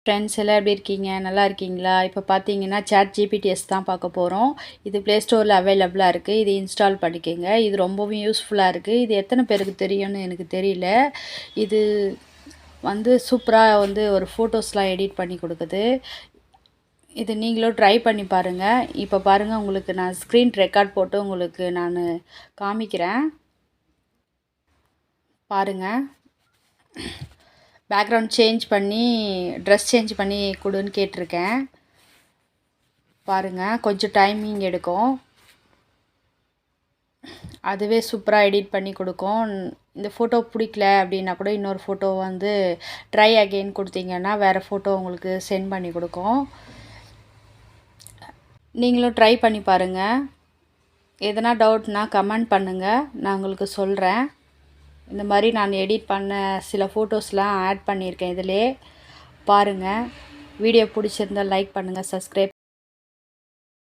Friends எல்லாம் எப்படி இருக்கீங்க? நல்லா இருக்கீங்களா? இப்போ பார்த்தீங்கன்னா ChatGPTS தான் பார்க்க போகிறோம். இது ப்ளே ஸ்டோரில் அவைலபிளாக இருக்குது. இது இன்ஸ்டால் பண்ணிக்கோங்க. இது ரொம்பவும் யூஸ்ஃபுல்லாக இருக்குது. இது எத்தனை பேருக்கு தெரியும்னு எனக்கு தெரியல. இது சூப்பராக ஒரு ஃபோட்டோஸ்லாம் எடிட் பண்ணி கொடுக்குது. இது நீங்களும் ட்ரை பண்ணி பாருங்கள். இப்போ பாருங்கள், உங்களுக்கு நான் ஸ்க்ரீன் ரெக்கார்ட் போட்டு உங்களுக்கு நான் காமிக்கிறேன். பாருங்கள், பேக்ரவுண்ட் சேஞ்ச் பண்ணி ட்ரெஸ் சேஞ்ச் பண்ணி கொடுன்னு கேட்டிருக்கேன். பாருங்கள், கொஞ்சம் டைமிங் எடுக்கும். அதுவே சூப்பராக எடிட் பண்ணி கொடுக்கும். இந்த ஃபோட்டோ பிடிக்கல அப்படின்னா கூட இன்னொரு ஃபோட்டோ ட்ரை அகெயின் கொடுத்தீங்கன்னா வேறு ஃபோட்டோ உங்களுக்கு சென்ட் பண்ணி கொடுக்கும். நீங்களும் ட்ரை பண்ணி பாருங்கள். எதனா டவுட்னா கமெண்ட் பண்ணுங்கள், நான் உங்களுக்கு சொல்கிறேன். இந்த மாதிரி நான் எடிட் பண்ண சில ஃபோட்டோஸ்லாம் ஆட் பண்ணியிருக்கேன் இதிலே. பாருங்கள், வீடியோ பிடிச்சிருந்தால் லைக் பண்ணுங்கள், சப்ஸ்கிரைப்